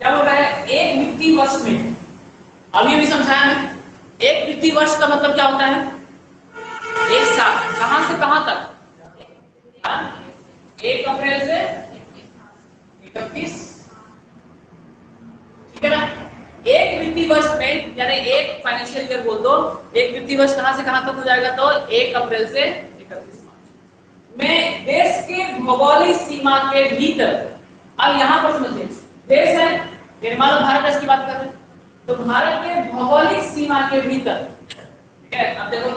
क्या बोल रहा है, एक वित्तीय वर्ष में, अभी भी समझाया है, एक वित्तीय वर्ष का मतलब क्या होता है, एक साल, कहां से कहां तक, 1 अप्रैल से 31, ठीक है ना। एक वित्तीय वर्ष में यानी एक फाइनेंशियल ईयर बोल दो, एक वित्तीय वर्ष कहां से कहां तक हो जाएगा, तो 1 अप्रैल से 31 मार्च में देश के भौगोलिक सीमा के भीतर। अब यहां पर समझिए, देश है, मान लो भारत देश की बात कर रहे हैं, तो भारत के भौगोलिक सीमा के भीतर, ठीक है। अब देखो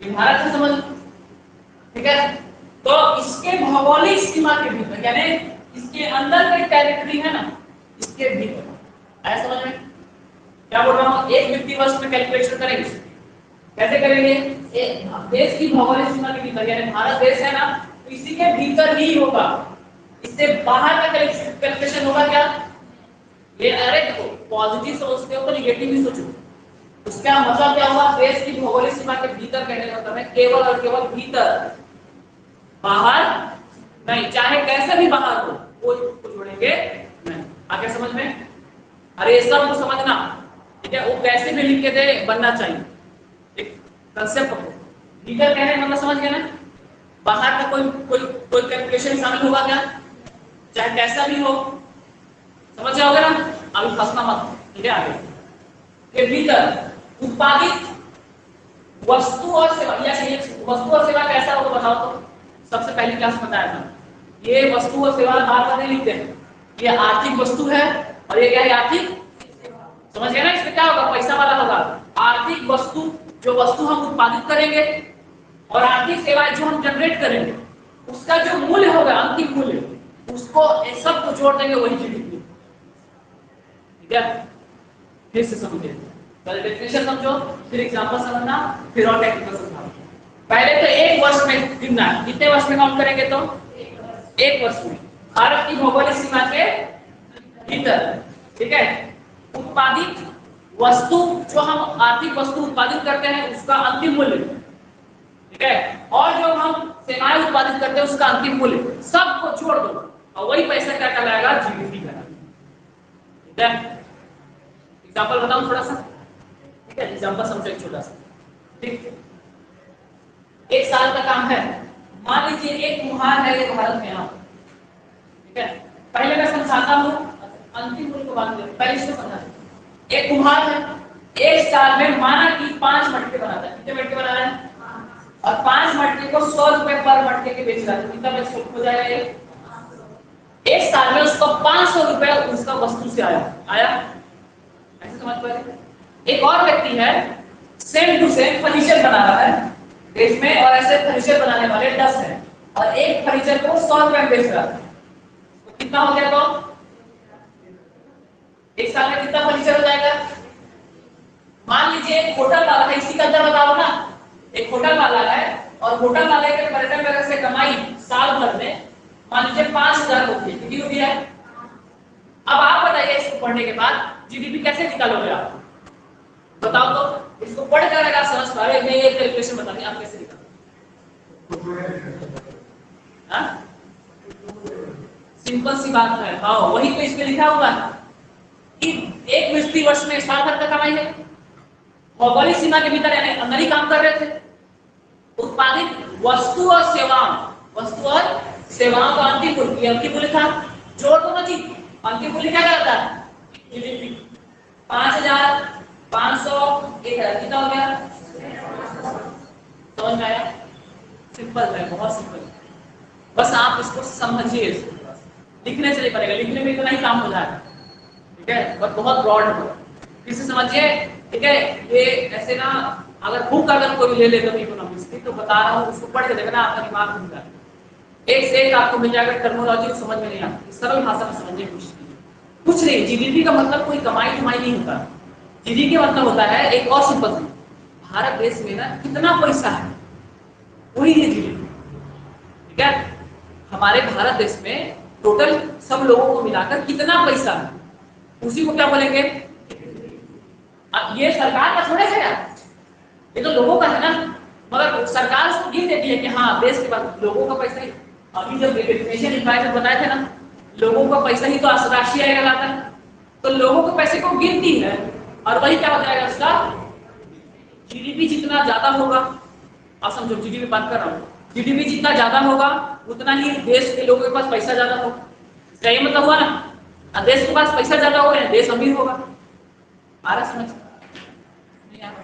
भारत से समझ, ठीक है। तो इसके भौगोलिक सीमा के भीतर यानी इसके अंदर का टेरिटरी है ना, इसके भीतर, ऐसा समझ में क्या बोल रहा हूं, एक वित्तीय वर्ष में कैलकुलेशन करेंगे, कैसे करेंगे, देश की भौगोलिक सीमा के भीतर यानी भारत देश है ना, तो इसी के भीतर ही होगा, इससे बाहर का कैलकुलेशन होगा क्या, ये अरे देखो पॉजिटिव सोचते हो तो निगेटिव भी सोचो, उसका मतलब क्या हुआ, देश की भौगोलिक सीमा के भीतर कहने का मतलब है केवल और केवल भीतर, बाहर नहीं, चाहे कैसे भी बाहर हो कोई उसको छोड़ेंगे नहीं। आगे समझ में, अरे ये सब को समझना, ठीक है, वो कैसे भी लिख के दे बनना चाहिए, एक कंसेप्ट को भीतर कहने का मतलब समझ गए ना, बाहर का कोई कैलकुलेशन शामिल होगा क्या, चाहे कैसा भी हो, समझ जाओगे ना, अभी फंसना मत, ठीक है। आगे के भीतर उत्पादित वस्तु और सेवा, या वस्तु और सेवा कैसा होगा बताओ तो, सबसे पहली क्लास में बताया था, ये वस्तु और सेवा बार-बार नहीं लिखते हैं, ये आर्थिक वस्तु है और ये क्या है, आर्थिक, समझ गए ना, इसमें क्या होगा, पैसा वाला होगा, आर्थिक वस्तु, जो वस्तु हम उत्पादित करेंगे, और आर्थिक सेवाएं जो हम जनरेट करेंगे, उसका जो मूल्य होगा, अंतिम मूल्य, उसको सब को जोड़ देंगे, वही जीडीपी, ठीक है। फिर से समझिए, पहले डेफिनेशन समझो, फिर एग्जांपल समझना, फिर और टेक्निकल समझना। पहले तो एक वर्ष में गिनना, कितने वर्ष में काउंट करेंगे, तो एक वर्ष में भारत की भौगोलिक सीमा के भीतर, ठीक है, उत्पादित वस्तु, जो हम आर्थिक वस्तु उत्पादित करते हैं उसका अंतिम मूल्य, ठीक है, और जो हम सेवाएं उत्पादित करते हैं उसका अंतिम मूल्य, सबको जोड़ दो और वही पैसा क्या कहलाएगा, जीडीपी कहलाएगा, ठीक है। एग्जांपल बताऊं थोड़ा सा, ठीक है, एग्जांपल समझो एक छोटा सा, ठीक, एक साल का काम है, मान लीजिए एक कुम्हार है ये भारत में यहाँ, ठीक है, पहले मैं समझाता हूँ, अंतिम मूल्य को बात करें, पहले इसको समझा, एक कुम्हार है, एक साल में माना कि 5 मटके बनाता है, कितने मटके बना रहा है, और 5 मटके को 100 रुपए पर मटके के बेच रहा है, कितना पैसा हो जाएगा ये, एक साल में उसको 500 रुपए उसका वस्तु से आया, ऐसे समझ पाए। एक और व्यक्ति है, सेम टू सेम फर्नीचर बना रहा है देश में, और ऐसे फर्नीचर बनाने वाले 10 हैं, और एक फर्नीचर को 100 रुपए में बेच रहा है, तो कितना हो गया, तो एक साल में कितना फर्नीचर हो जाएगा। मान लीजिए एक होटल वाला है, इसी का अंदर बताओ ना, एक होटल वाला है, और होटल वाले के पर्यटन वगैरह से कमाई साल भर में मान लीजिए 5000 होती है, कितनी होती है। अब आप बताइए इसको पढ़ने के बाद जीडीपी कैसे निकालोगे आप, बताओ तो, इसको पढ़ कर अगर समझ पा रहे, मैं ये कैलकुलेशन बता दें, आप कैसे निकालोगे, सिंपल सी बात है, हाँ वही तो इसमें लिखा हुआ है कि एक वित्तीय वर्ष में साल भर का कमाई है, भौगोलिक सीमा के भीतर यानी अंदर ही काम कर रहे थे, उत्पादित वस्तु और सेवाओं का अंतिम मूल्य, अंतिम मूल्य था, जोड़ दो ना जी, अंतिम मूल्य क्या कहता है, जीडीपी, 5000, 500, 1000, कितना हो गया, समझ में आया, सिंपल है, बहुत सिंपल, बस आप इसको समझिए, लिखने से नहीं पड़ेगा, लिखने में इतना ही काम हो जाएगा, ठीक है, और बहुत ब्रॉड है, फिर से समझिए, ठीक है। ये ऐसे ना, अगर बुक अगर कोई ले ले तो इकोनॉमिक्स की, तो बता रहा हूँ उसको पढ़ के देखना, आपका दिमाग खुल जाएगा, एक से एक आपको मिल जाएगा, टर्मिनोलॉजी समझ में नहीं आती, सरल भाषा में समझिए, कुछ नहीं, जीडीपी का मतलब कोई कमाई नहीं होता, जीडीपी का मतलब होता है एक और सिंपल चीज, भारत देश में ना कितना पैसा है वही है जीडीपी, ठीक है। हमारे भारत देश में टोटल सब लोगों को मिलाकर कितना पैसा है, उसी को क्या बोलेंगे, अब ये सरकार का थोड़े है, ये तो लोगों का है ना, मगर सरकार उसको गिन देती है कि हाँ देश के बाद लोगों का पैसा ही। अभी जब नेशन इन्वायरमेंट बताए थे ना, लोगों का पैसा ही तो राष्ट्रीय आय लगाता है, तो लोगों के पैसे को गिनती है और वही क्या हो जाएगा उसका जीडीपी जितना ज्यादा होगा। आप समझो जीडीपी बात कर रहा हूँ, जीडीपी जितना ज्यादा होगा उतना ही देश के लोगों के पास पैसा ज्यादा होगा। इसका ये मतलब हुआ ना, देश के पास पैसा ज्यादा होगा देश अमीर होगा। आ रहा समझ नहीं आ रहा,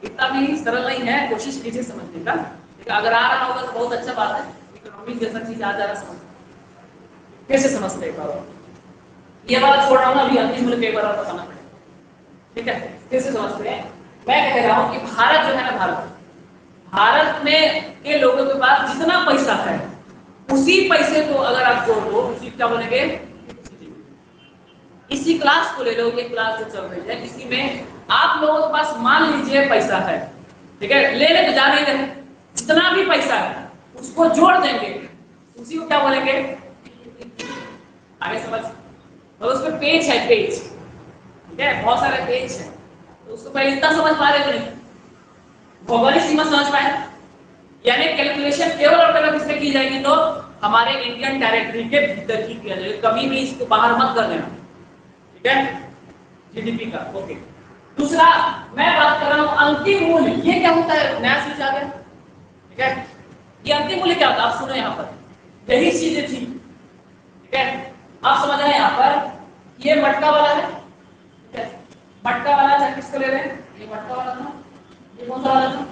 इतना भी सरल नहीं है, कोशिश कीजिए समझने का। लेकिन अगर आ रहा होगा तो बहुत अच्छा बात है, इकोनॉमिक जैसा चीज आ जा रहा समझ कैसे समझते हैं। ये बात छोड़ रहा हूँ अभी, अंतिम मूल्य एक बार और बताना पड़ेगा, ठीक है, कैसे समझते हैं। मैं कह रहा हूँ कि भारत जो है ना, भारत में के लोगों के पास जितना पैसा है उसी पैसे को अगर आप जोड़ दो, उसी क्या बोलेंगे, इसी क्लास को ले लो, ये क्लास जो चल रही है इसी में आप लोगों के पास मान लीजिए पैसा है, ठीक है, ले तो जा नहीं रहे, जितना भी पैसा है उसको जोड़ देंगे, उसी को क्या बोलेंगे, आगे समझ। और उस पर पेज है, पेज, ठीक है, बहुत सारे पेज है, तो उसको पहले इतना समझ पा रहे तो नहीं, भौगोलिक सीमा समझ पाए, यानी कैलकुलेशन केवल और केवल किसमें की जाएगी, तो हमारे इंडियन टेरिटरी के भीतर ही किया जाएगा, कभी भी इसको बाहर मत कर देना, ठीक है, जीडीपी का। ओके, दूसरा मैं बात कर रहा हूं अंतिम मूल्य, ये क्या होता है, नया चीज आ गया, ठीक है, ये अंतिम मूल्य क्या होता है, आप सुनो यहाँ पर यही चीजें थी, ठीक है, आप समझ रहे हैं यहाँ पर ये मटका वाला है, ठीक है, मटका वाला चाहे किसको ले रहे हैं, ये मटका वाला था, ये कौन सा वाला था,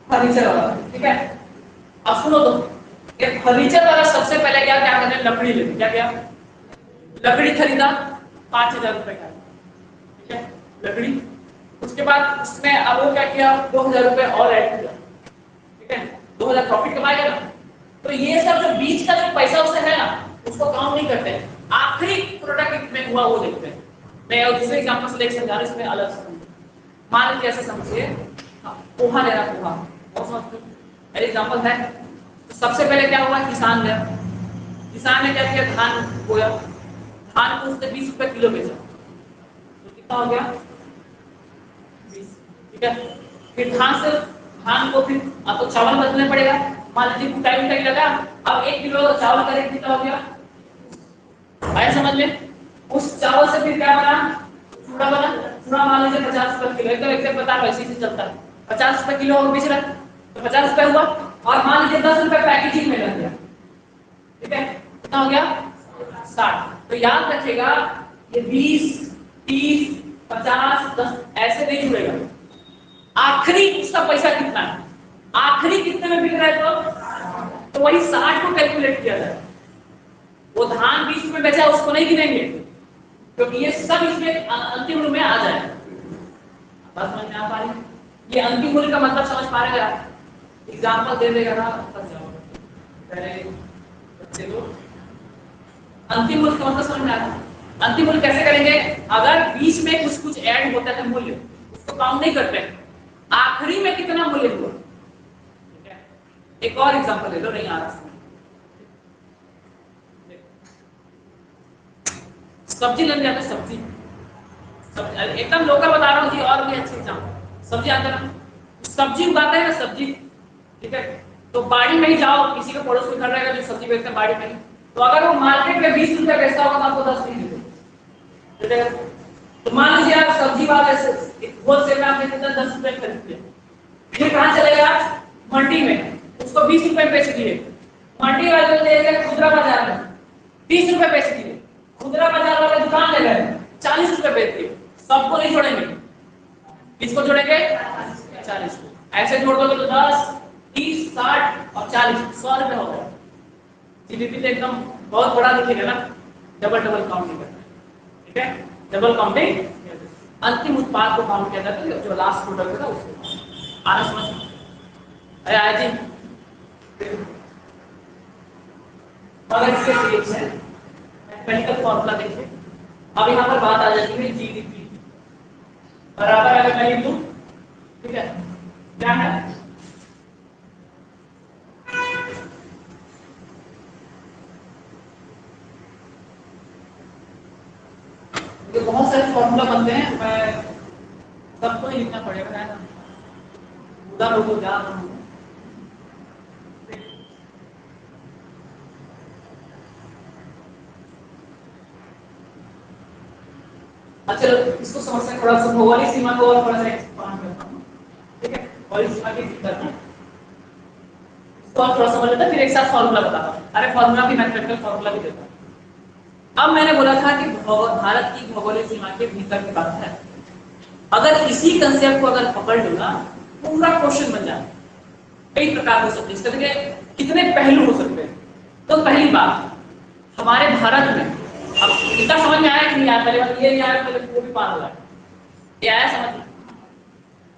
फर्नीचर वाला, ठीक है। अब सुनो तो, ये फर्नीचर वाला सबसे पहले क्या क्या करने, लकड़ी लेते, क्या क्या, लकड़ी खरीदा 5,000 रुपए का, ठीक है, लकड़ी, उसके बाद उसमें अब वो क्या किया, 2,000 रुपए और ऐड किया, ठीक है, 2,000 प्रॉफिट कमाएगा ना, तो ये सब जो बीच का जो पैसा उसे है ना, उसको काउंट नहीं करते हैं, आखिरी प्रोडक्ट में हुआ वो देखते हैं। मैं और दूसरे एग्जांपल से लेकर समझा रहा हूं, इसमें अलग से मान लीजिए ऐसे समझिए, पोहा ले रहा, पोहा बहुत समझते एग्जांपल है, तो सबसे पहले क्या हुआ, किसान गया, किसान ने क्या किया, धान बोया, धान को उसने 20 रुपए किलो बेचा, तो कितना हो गया 20, ठीक है। फिर धान को फिर आपको चावल बदलना पड़ेगा, मान लीजिए कुटाई उटाई लगा, अब 1 किलो चावल का रेट कितना हो गया, आया समझ में, उस चावल से फिर क्या बना, चूड़ा बना, चूड़ा मान लीजिए 50 रुपए किलो, एकदम एग्जैक्ट बता रहा हूं, इसी से चलता है, 50 रुपए किलो और बेच रहा है, तो 50 रुपए हुआ, और मान लीजिए 10 रुपए पैकेजिंग में लग गया, ठीक है, कितना हो गया 60। तो याद रखिएगा ये 20, 30, 50, 10 ऐसे नहीं जुड़ेगा, आखिरी उसका पैसा कितना है, आखिरी कितने में बिक रहा है, तो वही 60 को कैलकुलेट किया जाए। वो धान 20 रुपए बेचा उसको नहीं गिनेंगे, क्योंकि ये सब इसमें अंतिम रूप में आ जाए। बात समझ में आ पा रही है, ये अंतिम मूल्य का मतलब समझ पा रहे हैं, एग्जांपल दे देगा ना, पहले बच्चे लोग अंतिम मूल्य का मतलब समझ में आ रहा है। अंतिम मूल्य कैसे करेंगे, अगर बीच में कुछ कुछ ऐड होता है मूल्य, उसको काउंट नहीं करते, आखिरी में कितना मूल्य हुआ, ठीक है। एक और एग्जांपल ले लो, नहीं आ रहा, सब्जी लग जाता है, सब्जी एकदम लोकल बता रहा हूँ जी, और भी अच्छे एग्जांपल, सब्जी आता है ना, सब्जी उगाते हैं ना सब्जी, ठीक है, तो बाड़ी में ही जाओ, किसी का पड़ोस में घर रहेगा जो सब्जी बेचता है बाड़ी में, तो अगर वो मार्केट में 20 रुपए बेचता होगा तो आपको 10 नहीं मिलेगा, तो मान लीजिए आप सब्जी वाले से होलसेल में आपने कितना 10 रुपए खरीद लिया, फिर कहाँ चलेगा, मंडी में, उसको 20 रुपए बेच दिए, मंडी वाले को ले गए खुदरा बाजार में 30 रुपए बेच दिए, खुदरा बाजार वाले दुकान ले गए 40 रुपए बेच दिए, सबको नहीं जोड़ेंगे, किसको जोड़ेंगे, 40 को, ऐसे जोड़ दोगे तो 10, 30, 60 और 40, 100 रुपए हो गए। जीडीपी तो एकदम बहुत बड़ा दिखेगा ना, डबल काउंटिंग करना है, ठीक है, डबल काउंटिंग, अंतिम उत्पाद को काउंट किया जाता है, जो लास्ट प्रोडक्ट है उसको। आना समझ, अरे आया जी, और इसके पेज है मैथमेटिकल फॉर्मूला देखिए, अब यहाँ पर बात आ जाती है जीडीपी बराबर, अगर मैं लिख दूं, ठीक है, क्या है, तो बहुत सारे फॉर्मूला बनते हैं, मैं सबको ही लिखना पड़ेगा, है ना, उधर हो तो जा रहा हूं। अच्छा चलो इसको समझते हैं, थोड़ा सा भौगोलिक सीमा को और थोड़ा सा एक्सपांड करता हूं। ठीक है, भौगोलिक सीमा के भीतर ना इसको और थोड़ा समझ लेते हैं, फिर एक साथ फॉर्मूला बताता हूं। अरे फॉर्मूला भी, मैथमेटिकल फॉर्मूला भी देता हूं। अब मैंने बोला था कि भारत की भौगोलिक सीमा के भीतर की बात है। अगर इसी कंसेप्ट को अगर पकड़ लो ना, पूरा क्वेश्चन बन जाता है। कई प्रकार हो सकते हैं, इसके कितने पहलू हो सकते हैं। तो पहली बात, हमारे भारत में, अब इतना समझ में आया कि नहीं आया, पहले बात ये नहीं आया, पहले वो भी पार हो रहा है, ये आया समझ।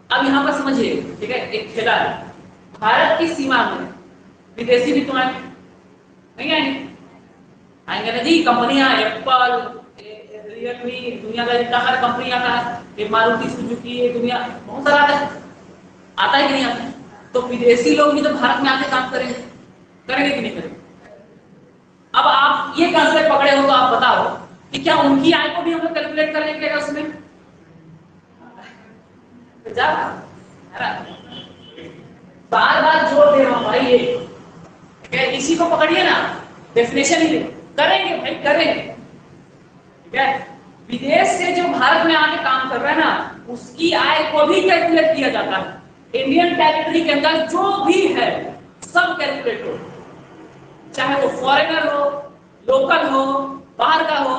अब यहाँ पर समझिए, ठीक है, एक खेला है। भारत की सीमा में विदेशी भी तो आएंगे, नहीं आएंगे? आएंगे ना जी। कंपनियां एप्पल, रियलमी, दुनिया का जितना सारा कंपनी आता है, ये मारुति सुजुकी, ये दुनिया बहुत सारा आता है। आता है कि नहीं आता है? तो विदेशी लोग भी तो भारत में आके काम करेंगे, करेंगे कि नहीं करेंगे? अब आप ये कंसेप्ट पकड़े हो तो आप बताओ कि क्या उनकी आय को भी हम लोग कैलकुलेट कर लेंगे उसमें? जा बार बार जोर दे रहा हूं भाई, ये इसी को पकड़िए ना, डेफिनेशन ही करेंगे भाई, करेंगे। ठीक है, विदेश से जो भारत में आके काम कर रहा है ना, उसकी आय को भी कैलकुलेट किया जाता है। इंडियन टेरिटरी के अंदर जो भी है सब कैलकुलेट हो, चाहे वो फॉरेनर हो, लोकल हो, बाहर का हो,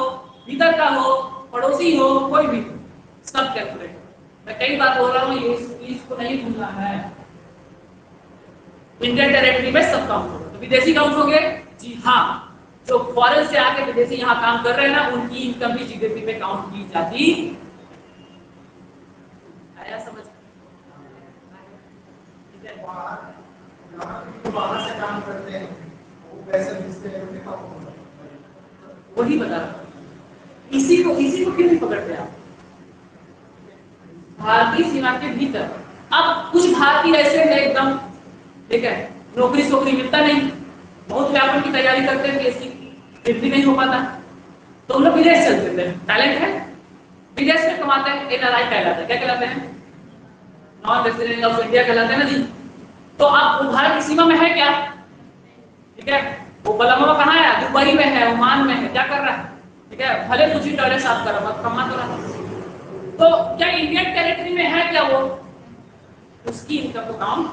भीतर का हो, पड़ोसी हो, कोई भी हो, सब कैलकुलेट। मैं कई बार बोल रहा हूँ, ये इसको नहीं भूलना है। इंडियन टेरिटरी में सब काउंट होगा। तो विदेशी काउंट होंगे जी हाँ। जो फॉरेन से आके विदेशी यहाँ काम कर रहे हैं ना, उनकी इनकम भी जीडीपी में काउंट की जाती। आया समझ? ठीक है, बाहर से काम करते हैं वो पैसे भेजते हैं, वही बता रहा हूं। इसी को क्यों नहीं पकड़ते आप? भारतीय सीमा के भीतर अब कुछ भारतीय ऐसे हैं एकदम, ठीक है, नौकरी सोकरी मिलता नहीं, बहुत व्यापक की तैयारी करते हैं, केसी फिर भी नहीं हो पाता, तो हम लोग विदेश चल देते हैं। टैलेंट है, विदेश में कमाते हैं, एनआरआई कहलाते हैं। क्या कहलाते हैं? नॉन रेजिडेंट ऑफ इंडिया कहलाते हैं ना जी। तो अब वो भारत की सीमा में है क्या? ठीक है, वो बलमवा कहाँ है? दुबई में है, ओमान में है, क्या कर रहा है? ठीक है, भले कुछ ही डॉलर साफ कर रहा है, कमा तो रहा है। तो क्या इंडियन टेरिटरी में है क्या वो? उसकी इनकम को काउंट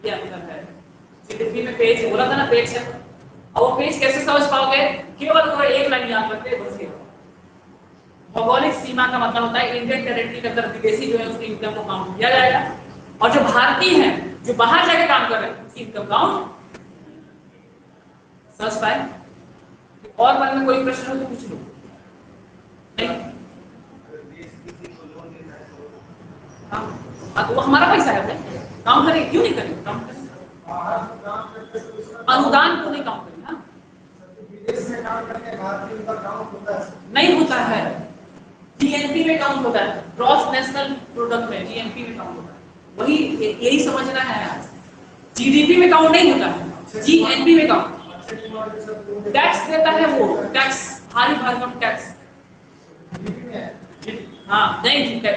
किया जाता है। जीडीपी में पेज बोला था ना, पेज है। और वो पेज कैसे समझ पाओगे? केवल वो एक लाइन याद रखते बस ये। भौगोलिक सीमा का मतलब होता है इंडियन टेरिटरी के अंदर विदेशी जो है उसकी इनकम को काउंट किया जाएगा, और जो भारतीय है जो बाहर जाके काम कर रहे हैं उसकी इनकम काउंट। समझ पाए? और मन में कोई प्रश्न हो तो पूछ लो। नहीं, हाँ, तो वो हमारा पैसा है भाई, काम करें क्यों नहीं करें? काम करें, अनुदान को नहीं काम करें। हाँ, विदेश में काम करते हैं, भारतीय उनका काम होता है नहीं होता है। जीएनपी में काउंट होता है, ग्रॉस नेशनल प्रोडक्ट में जीएनपी में काउंट होता है। वही यही समझना है आज। जीडीपी में काउंट नहीं होता है, जीएनपी में काउंट। टैक्स देता है वो, टैक्स, भारी भरकम टैक्स। हाँ नहीं, ठीक है,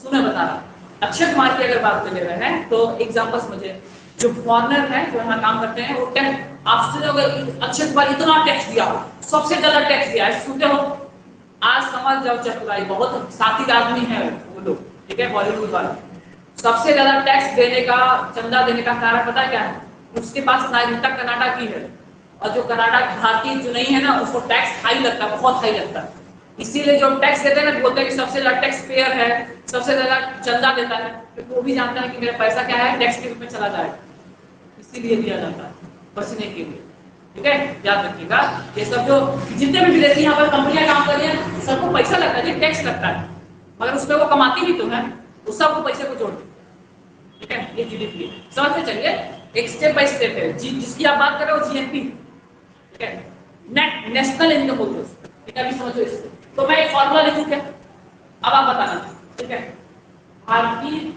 सुना बता रहा। अक्षय कुमार की अगर बात कर ले रहे हैं तो एग्जांपल समझे, जो फॉरेनर है जो यहाँ काम करते हैं वो टैक्स आपसे, अगर अक्षय कुमार इतना टैक्स दिया, सबसे ज्यादा टैक्स दिया है, सुनते हो? आज समझ जाओ चतुराई, बहुत साथी आदमी है वो लोग, ठीक है, बॉलीवुड वाले। सबसे ज्यादा टैक्स देने का, चंदा देने का कारण पता है क्या है? उसके पास नागरिकता कनाडा की है, और जो कनाडा भारतीय जो नहीं है ना, उसको टैक्स हाई लगता है, बहुत हाई लगता है। इसीलिए जो टैक्स देते हैं ना, बोलते हैं कि सबसे ज्यादा टैक्स पेयर है, सबसे ज्यादा चंदा देता है, क्योंकि वो भी जानता है कि मेरा पैसा क्या है, टैक्स के रूप में चला जाएगा, इसीलिए दिया जाता है, बचने के लिए। ठीक है, याद रखिएगा। ये सब जो जितने भी विदेशी यहाँ पर कंपनियां काम कर रही हैं, सबको पैसा लगता है, टैक्स लगता है, मगर उसमें वो कमाती भी तो है, उस सबको पैसे को जोड़ दे। ठीक है, ये जीडीपी समझते चलिए, एक स्टेप बाय स्टेप है। जिसकी आप बात कर रहे हो जीएनपी, ठीक है, नेट नेशनल इनकम बोलते हैं। ठीक है, अभी समझो इसको। तो मैं एक फॉर्मूला लिखूं क्या? अब आप बताना। ठीक है, भारतीय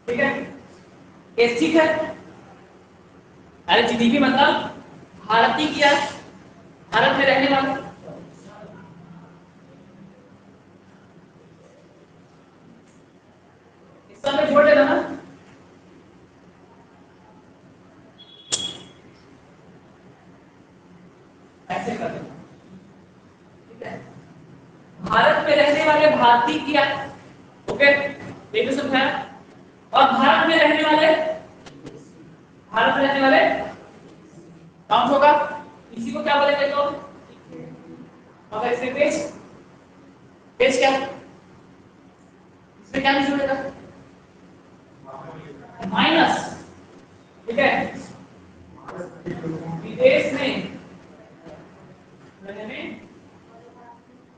ठीक है, ठीक है, अरे जीडीपी मतलब भारतीय क्या है, भारत में रहने वाले। इसका में जोड़ देना ना, ऐसे कर देना, ठीक है। भारत में रहने वाले भारतीय क्या है, ओके, ये भी समझाया। और भारत में रहने वाले, भारत में रहने वाले काउंट होगा, इसी को क्या बोलेंगे तो, अगर इसमें पेज, पेज क्या, इसमें क्या नहीं जुड़ेगा, माइनस, ठीक है। विदेश में रहने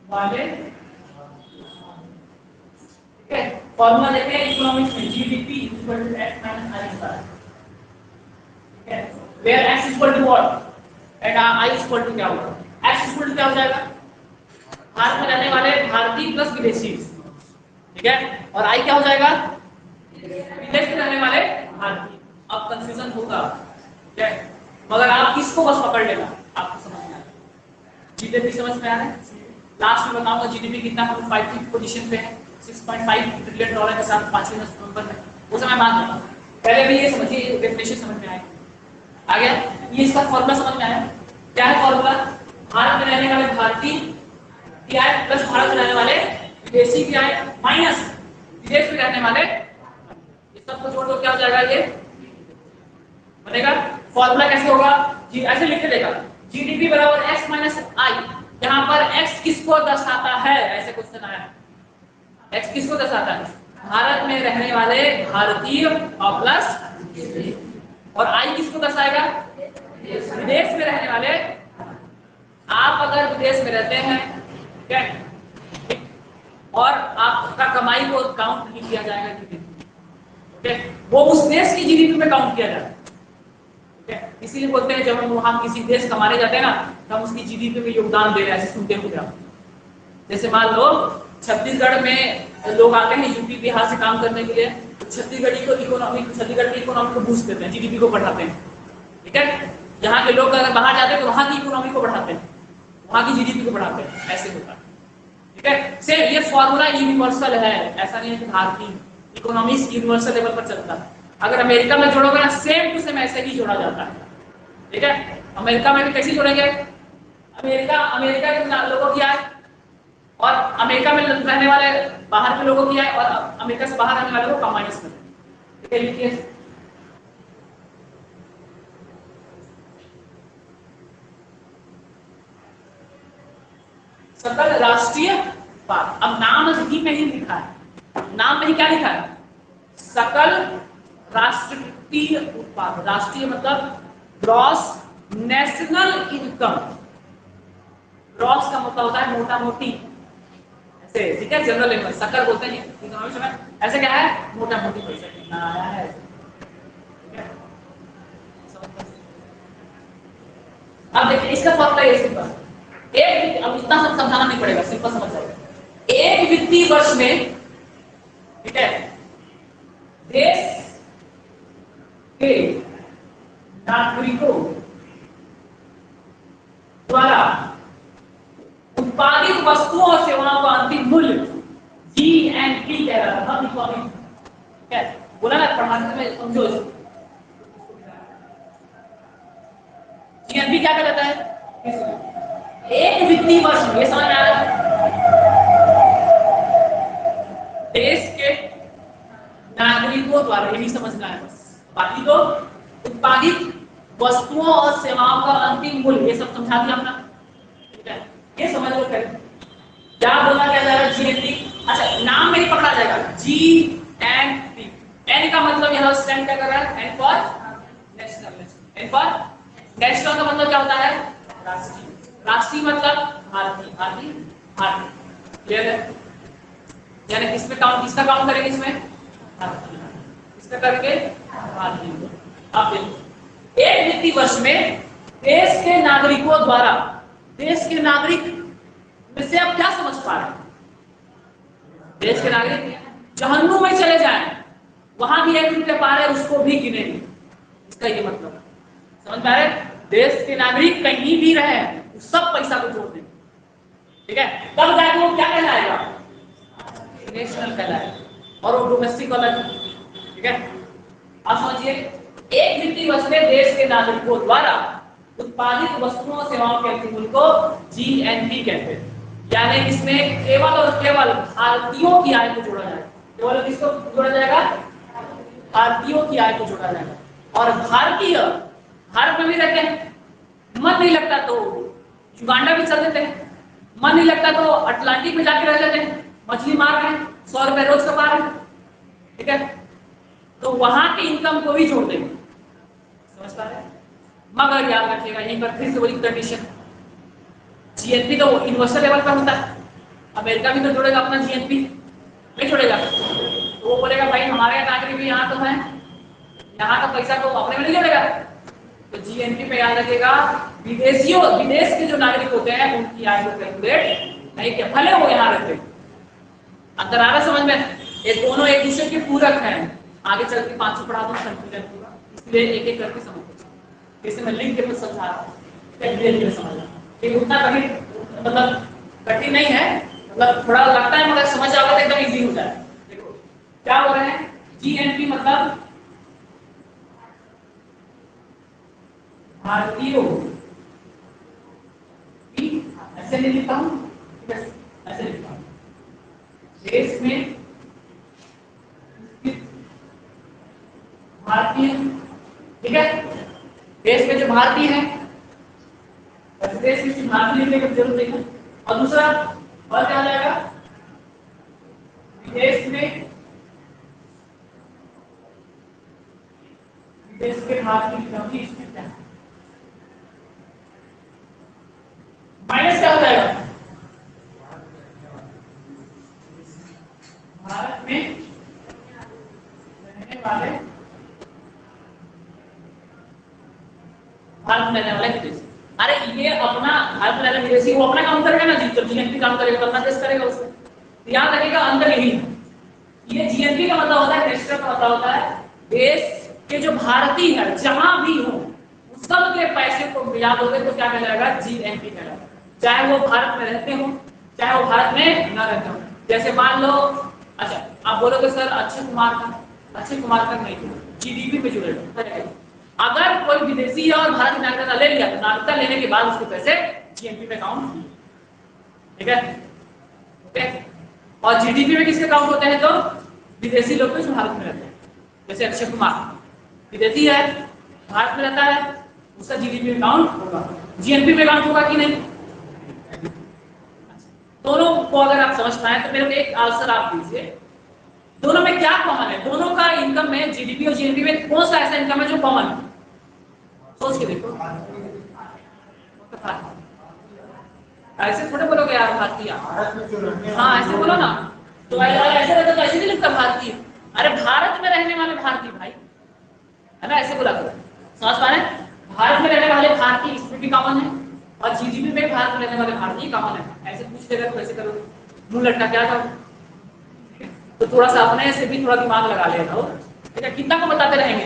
वाले, ठीक है। फॉर्मूला देखते हैं इकोनॉमिक्स में, GDP equal to x minus I square, ठीक है। Where x equal to what and i equal to क्या होगा, x इक्वल टू क्या हो जाएगा, भारत में रहने वाले भारतीय प्लस विदेशी, ठीक है। और i क्या हो जाएगा, विदेश में रहने वाले भारतीय। अब कंफ्यूजन होगा, ठीक है, मगर आप किसको बस पकड़ लेना, आपको समझ में आ जाएगा। जीडीपी समझ में आ रहा है, लास्ट में बताऊंगा जीडीपी कितना, हम 5वीं पोजीशन पे है, 6.5 ट्रिलियन डॉलर के साथ 5वें नंबर में, वो समय बाद में। पहले भी ये समझिए, डेफिनेशन समझ में आएगी। आ गया, ये इसका फॉर्मूला समझ में आया, क्या है फॉर्मूला, भारत में रहने वाले भारतीय क्या है प्लस भारत में रहने वाले विदेशी क्या है माइनस विदेश में रहने वाले, ये सबको जोड़ दो क्या हो जाएगा, ये बनेगा। फॉर्मूला कैसे होगा जी, ऐसे लिख के देगा, जीडीपी बराबर x माइनस आई, यहाँ पर x किसको दर्शाता है, ऐसे क्वेश्चन आया, x किसको दर्शाता है, भारत में रहने वाले भारतीय और प्लस, और i किसको दर्शाएगा, विदेश में रहने वाले। आप अगर विदेश में रहते हैं, ठीक है, और आपका कमाई को काउंट नहीं किया जाएगा जीडीपी, ठीक है, वो उस देश की जीडीपी में काउंट किया जाएगा, ठीक है। इसीलिए बोलते हैं जब हम वहां किसी देश कमाने जाते हैं ना, तो हम उसकी जीडीपी में योगदान दे रहे हैं, ऐसे सुनते होंगे आप। जैसे मान लो छत्तीसगढ़ में लोग आते हैं यूपी बिहार से काम करने के लिए, तो छत्तीसगढ़ की इकोनॉमी को बूस्ट देते हैं, जीडीपी को बढ़ाते हैं, ठीक है। यहाँ के लोग अगर बाहर जाते हैं तो वहां की इकोनॉमी को बढ़ाते हैं, वहां की जीडीपी को बढ़ाते हैं, ऐसे होता है, ठीक है। सेम ये फॉर्मूला यूनिवर्सल है, ऐसा नहीं है कि भारतीय इकोनॉमिक्स यूनिवर्सल लेवल पर चलता है। अगर अमेरिका में जोड़ोगे ना, सेम टू सेम ऐसे ही जोड़ा जाता है, ठीक है। अमेरिका में भी कैसे जोड़ेंगे, अमेरिका के लोगों की आय और अमेरिका में रहने वाले बाहर के लोगों की आय और अमेरिका से बाहर रहने वाले को कंबाइंस करते हैं, ठीक है। लिखिए सकल राष्ट्रीय उत्पाद, अब नाम ही में ही लिखा है, नाम में ही क्या लिखा है, सकल राष्ट्रीय उत्पाद, राष्ट्रीय मतलब ग्रॉस नेशनल इनकम, ग्रॉस का मतलब होता है मोटा मोटी, ऐसे, ठीक है, जनरल लेवल सकल बोलते हैं इकोनॉमिक्स में, ऐसे क्या है मोटा मोटी पैसा कितना आया है, ठीक है। अब देखिए इसका फॉर्मूला ये सिंपल, एक, अब इतना सब समझाना नहीं पड़ेगा, सिंपल समझ जाओगे। एक वित्तीय वर्ष में, ठीक है, देश के नागरिकों द्वारा उत्पादित वस्तुओं और सेवाओं का अंतिम मूल्य जीएनपी कह रहा था, इकोनॉमिक, ठीक है, बोला ना पढ़ाने में समझो। जीएनपी क्या कहलाता है, एक वित्तीय वर्ष में, ये समझ में आ रहा है, देश के नागरिकों द्वारा, यही समझना है बस, बाकी तो उत्पादित वस्तुओं और सेवाओं का अंतिम मूल्य, ये सब समझा दिया हमने, ठीक है। ये समझ लो क्या बोला क्या जाएगा, जीएनपी, अच्छा नाम में ही पकड़ा जाएगा, जीएनपी, एन का मतलब यहाँ स्टैंड क्या कर रहा है, N for national, N for national का मतलब क्या होता है, राष्ट्रीय, राष्ट्रीय मतलब भारतीय, भारतीय, भारतीय, क्लियर है। यानी किसमें काउंट, किसका काउंट करेंगे इसमें, भारतीय, इसका करके भारतीय। अब देखो एक वित्तीय वर्ष में देश के नागरिकों द्वारा, देश के नागरिक में से आप क्या समझ पा रहे हैं, देश के नागरिक जहन्नुम में चले जाएं, वहां भी 1 रुपया पा रहे हैं, उसको भी गिनेंगे, इसका ये मतलब समझ में आ रहा है? देश के नागरिक कहीं भी रहे सब पैसा को जोड़ देंगे, ठीक है। तब जाके वो क्या कहलाएगा, नेशनल कहलाएगा, और वो डोमेस्टिक अलग, ठीक है। अब समझिए, एक वित्तीय वर्ष में देश के नागरिकों द्वारा उत्पादित वस्तुओं और सेवाओं के अंतिम मूल्य को जीएनपी कहते हैं। यानी इसमें केवल और केवल भारतीयों की आय को जोड़ा जाएगा। केवल किसको जोड़ा जाएगा, भारतीयों की आय को जोड़ा जाएगा। और भारतीय भारत में भी रहते हैं, मन नहीं लगता तो युगांडा भी चल देते हैं, मन नहीं लगता तो अटलांटिक में जाके रह लेते हैं, मछली मार रहे हैं, 100 रुपए रोज कमा रहे हैं, ठीक है। तो वहां की इनकम को भी जोड़ देंगे, समझ पा रहे हैं। मगर याद रखिएगा यहीं पर फिर से वही कंडीशन, जीएनपी तो यूनिवर्सल लेवल पर होता है। अमेरिका भी तो जोड़ेगा अपना जीएनपी, नहीं जोड़ेगा? तो वो बोलेगा भाई हमारे नागरिक भी यहाँ तो है, यहाँ का पैसा को अपने में नहीं जोड़ेगा। तो जीएनपी पे याद रखिएगा, विदेश के जो नागरिक होते हैं उनकी आय को कैलकुलेट नहीं किया, भले वो यहाँ रहते। अंतर आ रहा समझ में? ये दोनों एक दूसरे के पूरक हैं। आगे चल के 500 पढ़ा दूं संतुलन पूरा, इसलिए एक एक करके समझो। जैसे मैं लिंक के समझा रहा हूँ, धीरे-धीरे समझना, ठीक। उतना कठिन मतलब कठिन नहीं है, मतलब थोड़ा लगता है मगर समझ आओगे तो एकदम इजी हो जाए। देखो क्या हो रहे हैं, जीएनपी मतलब भारतीयों की, ऐसे नहीं लिखता हूँ, ऐसे लिखता हूँ, देश में भारतीय, ठीक है। देश में जो भारतीय है, देश में भारतीय लिखने की जरूरत नहीं है। और दूसरा और क्या आ जाएगा, विदेश में विदेश के भारतीय क्योंकि इसमें क्या माइनस क्या हो जाएगा, भारत में रहने वाले, भारत में रहने वाले विदेशी। अरे ये अपना भारत में रहने विदेशी वो अपना काम करेगा ना, जीएनपी काम करेगा तो अपना देश करेगा उससे। याद रखिएगा अंतर यही है। ये जीएनपी का मतलब होता है, नेशनल का मतलब होता है देश के जो भारतीय है जहां भी हो सब के पैसे को याद होगे तो क्या कहलाएगा, जीएनपी कहलाएगा। चाहे वो भारत में रहते हो चाहे वो भारत में न रहते हो। जैसे मान लो, अच्छा आप बोलोगे सर अक्षय कुमार का नहीं जीडीपी में जुड़ेगा। अगर कोई विदेशी है और भारत की नागरिकता ले लिया तो नागरिकता लेने के बाद उसके पैसे जीएनपी में काउंट, ठीक है, ओके। और जीडीपी में किसके काउंट होते हैं, तो विदेशी लोग जो भारत में रहते हैं। जैसे अक्षय कुमार विदेशी है, भारत में रहता है, उसका जीडीपी में काउंट होगा, जीएनपी में काउंट होगा कि नहीं। दोनों को अगर आप समझ पाए तो मेरे को एक आंसर आप दीजिए, दोनों में क्या कॉमन है, दोनों का इनकम में जीडीपी और जीएनपी में कौन सा ऐसा इनकम है जो कॉमन है, सोच के देखो। ऐसे थोड़े बोलोगे यार भारतीय, हाँ ऐसे बोलो ना, तो ऐसे रहता तो ऐसे नहीं लिखता भारतीय। अरे भारत में रहने वाले भारतीय भाई, है ना, ऐसे बोला करो, समझ पा रहे हैं। भारत में रहने वाले भारतीय इसमें भी कॉमन है, और जीडीपी में भारत में रहने वाले भारतीय कॉमन है। ऐसे पूछ लेगा तो ऐसे करो, मुंह लटका क्या करो, तो थोड़ा सा अपने से भी थोड़ा दिमाग लगा लेना हो, ठीक है। कितना को बताते रहेंगे,